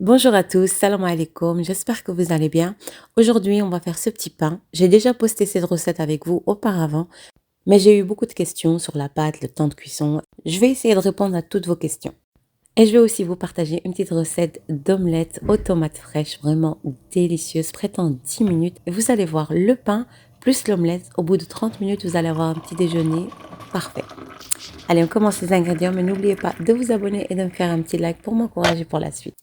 Bonjour à tous, salam alaikum, j'espère que vous allez bien. Aujourd'hui, on va faire ce petit pain. J'ai déjà posté cette recette avec vous auparavant, mais j'ai eu beaucoup de questions sur la pâte, le temps de cuisson. Je vais essayer de répondre à toutes vos questions. Et je vais aussi vous partager une petite recette d'omelette aux tomates fraîches, vraiment délicieuse, prête en 10 minutes. Et vous allez voir le pain plus l'omelette. Au bout de 30 minutes, vous allez avoir un petit déjeuner parfait. Allez, on commence les ingrédients, mais n'oubliez pas de vous abonner et de me faire un petit like pour m'encourager pour la suite.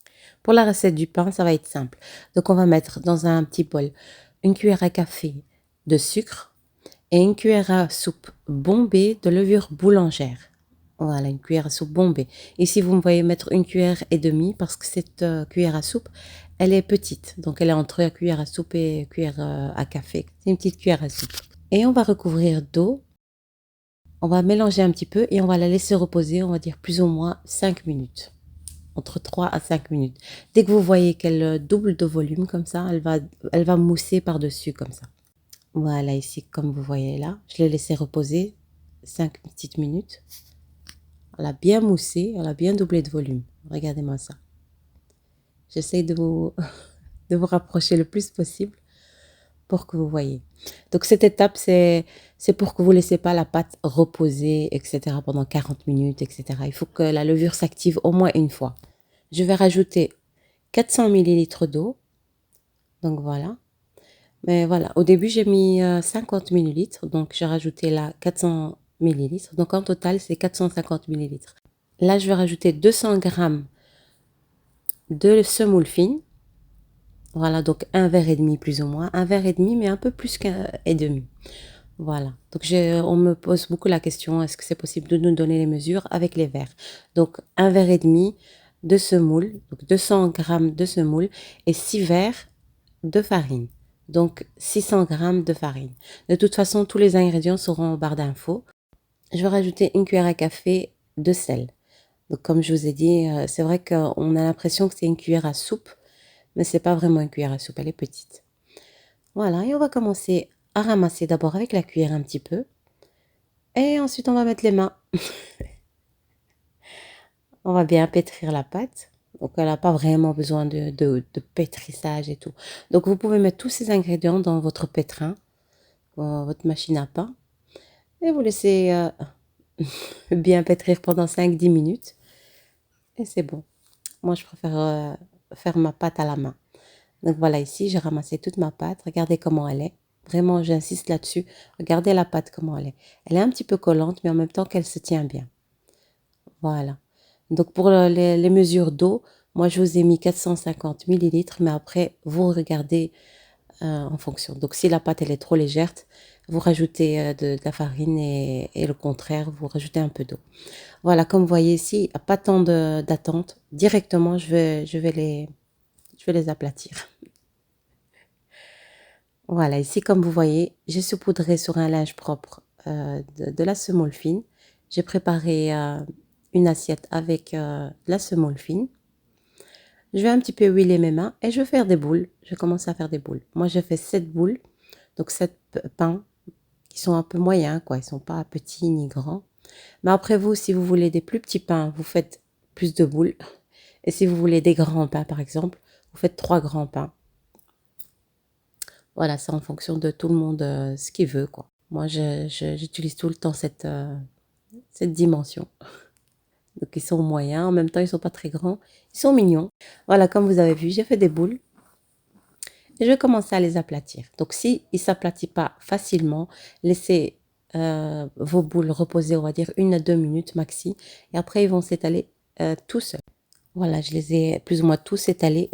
Pour la recette du pain, ça va être simple. Donc, on va mettre dans un petit bol une cuillère à café de sucre et une cuillère à soupe bombée de levure boulangère. Voilà, une cuillère à soupe bombée. Ici, vous me voyez mettre une cuillère et demie parce que cette cuillère à soupe, elle est petite. Donc, elle est entre la cuillère à soupe et cuillère à café. C'est une petite cuillère à soupe. Et on va recouvrir d'eau. On va mélanger un petit peu et on va la laisser reposer, on va dire plus ou moins 5 minutes. Entre 3 à 5 minutes. Dès que vous voyez qu'elle double de volume comme ça, elle va mousser par-dessus comme ça. Voilà, ici, comme vous voyez là, je l'ai laissé reposer 5 petites minutes. Elle a bien moussé, elle a bien doublé de volume. Regardez-moi ça. J'essaye de vous, de vous rapprocher le plus possible pour que vous voyez. Donc cette étape, c'est pour que vous ne laissez pas la pâte reposer, etc. pendant 40 minutes, etc. Il faut que la levure s'active au moins une fois. Je vais rajouter 400 ml d'eau. Donc voilà. Mais voilà, au début, j'ai mis 50 ml. Donc j'ai rajouté là 400 ml. Donc en total, c'est 450 ml. Là, je vais rajouter 200 g de semoule fine. Voilà, donc un verre et demi plus ou moins. Un verre et demi, mais un peu plus qu'un et demi. Voilà. Donc on me pose beaucoup la question, est-ce que c'est possible de nous donner les mesures avec les verres? Donc un verre et demi de semoule, donc 200 g de semoule et 6 verres de farine. Donc 600 g de farine. De toute façon, tous les ingrédients seront en barre d'infos. Je vais rajouter une cuillère à café de sel. Donc comme je vous ai dit, c'est vrai qu'on a l'impression que c'est une cuillère à soupe, mais c'est pas vraiment une cuillère à soupe, elle est petite. Voilà, et on va commencer à ramasser d'abord avec la cuillère un petit peu. Et ensuite, on va mettre les mains. On va bien pétrir la pâte. Donc, elle n'a pas vraiment besoin de pétrissage et tout. Donc, vous pouvez mettre tous ces ingrédients dans votre pétrin, votre machine à pain. Et vous laissez bien pétrir pendant 5-10 minutes. Et c'est bon. Moi, je préfère faire ma pâte à la main. Donc, voilà, ici, j'ai ramassé toute ma pâte. Regardez comment elle est. Vraiment, j'insiste là-dessus. Regardez la pâte, comment elle est. Elle est un petit peu collante, mais en même temps qu'elle se tient bien. Voilà. Donc, pour les mesures d'eau, moi, je vous ai mis 450 millilitres, mais après, vous regardez en fonction. Donc, si la pâte, elle est trop légère, vous rajoutez de la farine et le contraire, vous rajoutez un peu d'eau. Voilà, comme vous voyez ici, il n'y a pas tant d'attente. Directement, je vais les aplatir. Voilà, ici, comme vous voyez, j'ai saupoudré sur un linge propre de la semoule fine. J'ai préparé une assiette avec la semoule fine. Je vais un petit peu huiler mes mains et je vais faire des boules. Je vais commencer à faire des boules. Moi, je fais 7 boules, donc 7 pains qui sont un peu moyens, quoi. Ils ne sont pas petits ni grands. Mais après, vous, si vous voulez des plus petits pains, vous faites plus de boules. Et si vous voulez des grands pains, par exemple, vous faites 3 grands pains. Voilà, c'est en fonction de tout le monde, ce qu'il veut, quoi. Moi, j'utilise tout le temps cette dimension. Donc, ils sont moyens. En même temps, ils ne sont pas très grands. Ils sont mignons. Voilà, comme vous avez vu, j'ai fait des boules. Et je vais commencer à les aplatir. Donc, si il ne s'aplatit pas facilement, laissez vos boules reposer, on va dire 1 à 2 minutes maxi. Et après, ils vont s'étaler tout seuls. Voilà, je les ai plus ou moins tous étalés.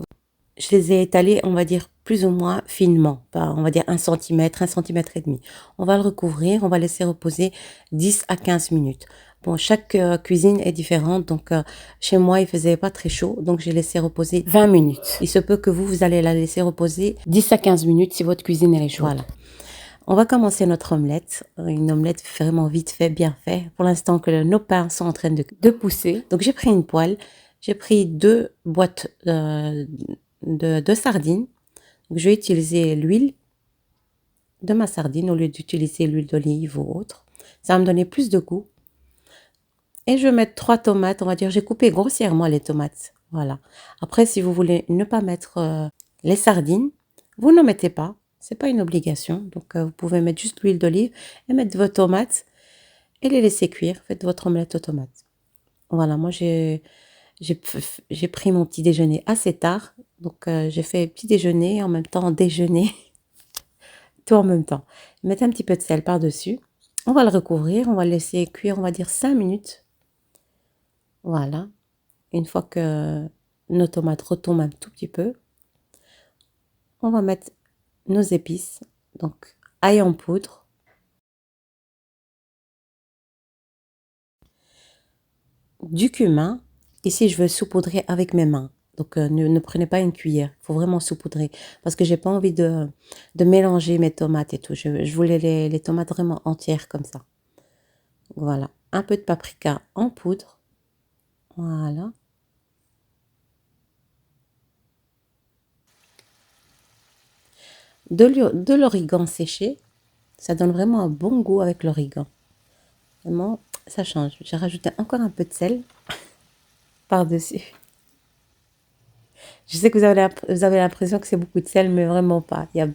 Je les ai étalés, on va dire, plus ou moins finement. On va dire 1 cm, 1 cm et demi. On va le recouvrir, on va laisser reposer 10 à 15 minutes. Bon, chaque cuisine est différente, donc chez moi, il faisait pas très chaud, donc j'ai laissé reposer 20 minutes. Il se peut que vous allez la laisser reposer 10 à 15 minutes si votre cuisine elle est chaude. Voilà. On va commencer notre omelette, une omelette vraiment vite fait, bien fait. Pour l'instant que nos pains sont en train de pousser. Donc j'ai pris une poêle, j'ai pris 2 boîtes de sardines. Donc, je vais utiliser l'huile de ma sardine au lieu d'utiliser l'huile d'olive ou autre. Ça va me donner plus de goût. Et je vais mettre 3 tomates, on va dire, j'ai coupé grossièrement les tomates. Voilà. Après, si vous voulez ne pas mettre les sardines, vous n'en mettez pas. C'est pas une obligation. Donc, vous pouvez mettre juste l'huile d'olive et mettre vos tomates et les laisser cuire. Faites votre omelette aux tomates. Voilà, moi, j'ai pris mon petit déjeuner assez tard. Donc, j'ai fait petit déjeuner et en même temps déjeuner. Tout en même temps. Mettez un petit peu de sel par-dessus. On va le recouvrir. On va le laisser cuire, on va dire 5 minutes. Voilà. Une fois que nos tomates retombent un tout petit peu, on va mettre nos épices. Donc, ail en poudre, du cumin. Ici, je veux saupoudrer avec mes mains. Donc, ne prenez pas une cuillère. Il faut vraiment saupoudrer. Parce que j'ai pas envie de mélanger mes tomates et tout. Je voulais les tomates vraiment entières comme ça. Voilà. Un peu de paprika en poudre. Voilà. De l'origan séché. Ça donne vraiment un bon goût avec l'origan. Vraiment, ça change. J'ai rajouté encore un peu de sel par-dessus. Je sais que vous avez l'impression que c'est beaucoup de sel, mais vraiment pas. Il y a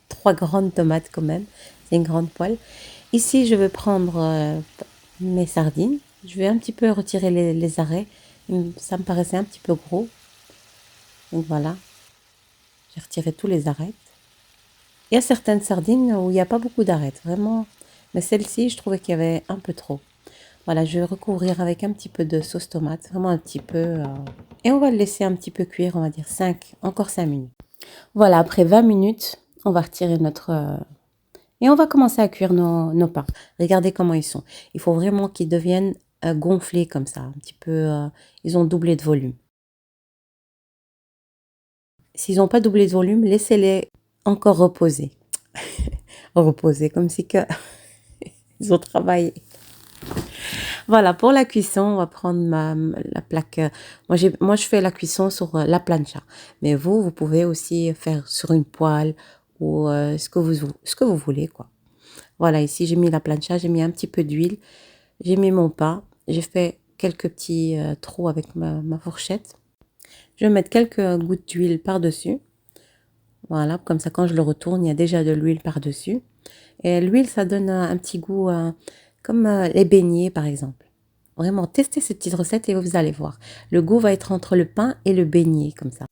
3 grandes tomates quand même. C'est une grande poêle. Ici, je vais prendre mes sardines. Je vais un petit peu retirer les arêtes. Ça me paraissait un petit peu gros. Donc voilà, j'ai retiré tous les arêtes. Il y a certaines sardines où il n'y a pas beaucoup d'arêtes, vraiment. Mais celle-ci, je trouvais qu'il y avait un peu trop. Voilà, je vais recouvrir avec un petit peu de sauce tomate, vraiment un petit peu. Et on va le laisser un petit peu cuire, on va dire encore 5 minutes. Voilà, après 20 minutes, on va retirer notre... et on va commencer à cuire nos pains. Regardez comment ils sont. Il faut vraiment qu'ils deviennent gonflés comme ça, un petit peu... ils ont doublé de volume. S'ils n'ont pas doublé de volume, laissez-les encore reposer. Reposer, comme si que ils ont travaillé. Voilà, pour la cuisson, on va prendre la plaque. Moi, je fais la cuisson sur la plancha. Mais vous pouvez aussi faire sur une poêle ou ce que vous voulez, quoi. Voilà, ici, j'ai mis la plancha, j'ai mis un petit peu d'huile, j'ai mis mon pain, j'ai fait quelques petits trous avec ma fourchette. Je vais mettre quelques gouttes d'huile par-dessus. Voilà, comme ça, quand je le retourne, il y a déjà de l'huile par-dessus. Et l'huile, ça donne un petit goût comme les beignets, par exemple. Vraiment, testez cette petite recette et vous allez voir. Le goût va être entre le pain et le beignet, comme ça.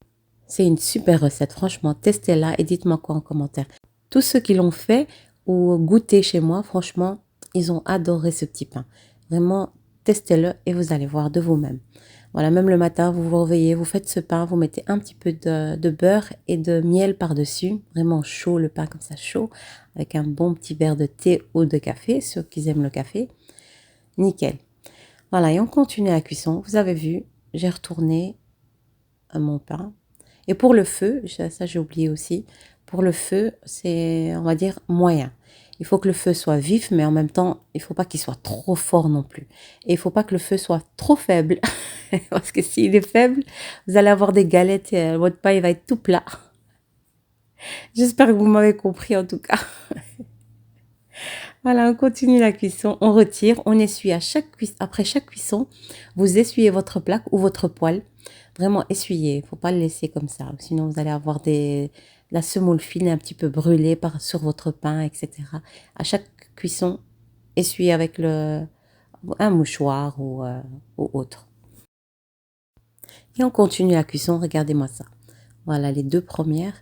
C'est une super recette, franchement. Testez-la et dites-moi quoi en commentaire. Tous ceux qui l'ont fait ou goûté chez moi, franchement, ils ont adoré ce petit pain. Vraiment, testez-le et vous allez voir de vous-même. Voilà, même le matin, vous vous réveillez, vous faites ce pain, vous mettez un petit peu de beurre et de miel par-dessus. Vraiment chaud, le pain comme ça, chaud, avec un bon petit verre de thé ou de café, ceux qui aiment le café. Nickel. Voilà, et on continue la cuisson. Vous avez vu, j'ai retourné mon pain. Et pour le feu, ça j'ai oublié aussi, pour le feu, c'est, on va dire, moyen. Il faut que le feu soit vif, mais en même temps, il ne faut pas qu'il soit trop fort non plus. Et il ne faut pas que le feu soit trop faible, parce que s'il est faible, vous allez avoir des galettes et votre pain il va être tout plat. J'espère que vous m'avez compris en tout cas. Voilà, on continue la cuisson, on retire, on essuie après chaque cuisson, vous essuyez votre plaque ou votre poêle. Vraiment essuyez, il ne faut pas le laisser comme ça, sinon vous allez avoir la semoule fine un petit peu brûlée sur votre pain, etc. À chaque cuisson, essuyez avec un mouchoir ou autre. Et on continue la cuisson, regardez-moi ça. Voilà, les 2 premières,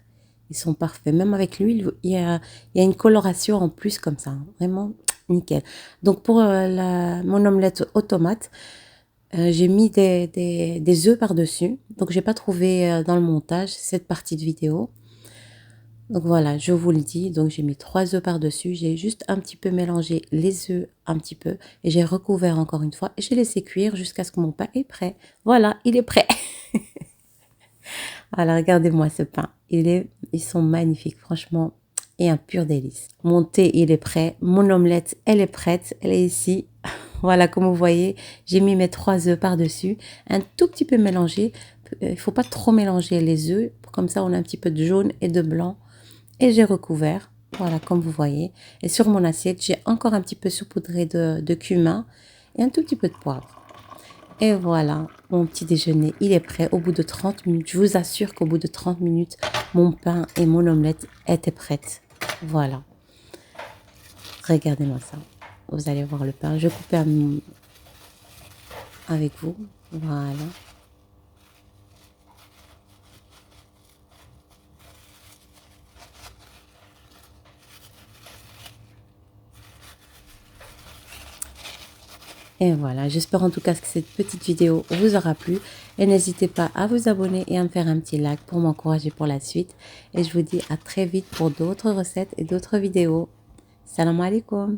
ils sont parfaits. Même avec l'huile, il y a une coloration en plus comme ça. Hein. Vraiment nickel. Donc pour mon omelette aux tomates, j'ai mis des œufs par-dessus. Donc j'ai pas trouvé dans le montage cette partie de vidéo. Donc voilà, je vous le dis. Donc j'ai mis 3 œufs par-dessus. J'ai juste un petit peu mélangé les œufs un petit peu. Et j'ai recouvert encore une fois. Et j'ai laissé cuire jusqu'à ce que mon pain est prêt. Voilà, il est prêt. Voilà, regardez-moi ce pain. Ils sont magnifiques, franchement, et un pur délice. Mon thé, il est prêt. Mon omelette, elle est prête. Elle est ici. Voilà, comme vous voyez, j'ai mis mes 3 œufs par-dessus. Un tout petit peu mélangé. Il ne faut pas trop mélanger les œufs. Comme ça, on a un petit peu de jaune et de blanc. Et j'ai recouvert. Voilà, comme vous voyez. Et sur mon assiette, j'ai encore un petit peu saupoudré de cumin et un tout petit peu de poivre. Et voilà, mon petit déjeuner, il est prêt au bout de 30 minutes. Je vous assure qu'au bout de 30 minutes, mon pain et mon omelette étaient prêtes. Voilà. Regardez-moi ça. Vous allez voir le pain. Je coupe avec vous. Voilà. Et voilà, j'espère en tout cas que cette petite vidéo vous aura plu. Et n'hésitez pas à vous abonner et à me faire un petit like pour m'encourager pour la suite. Et je vous dis à très vite pour d'autres recettes et d'autres vidéos. Salam alaikum.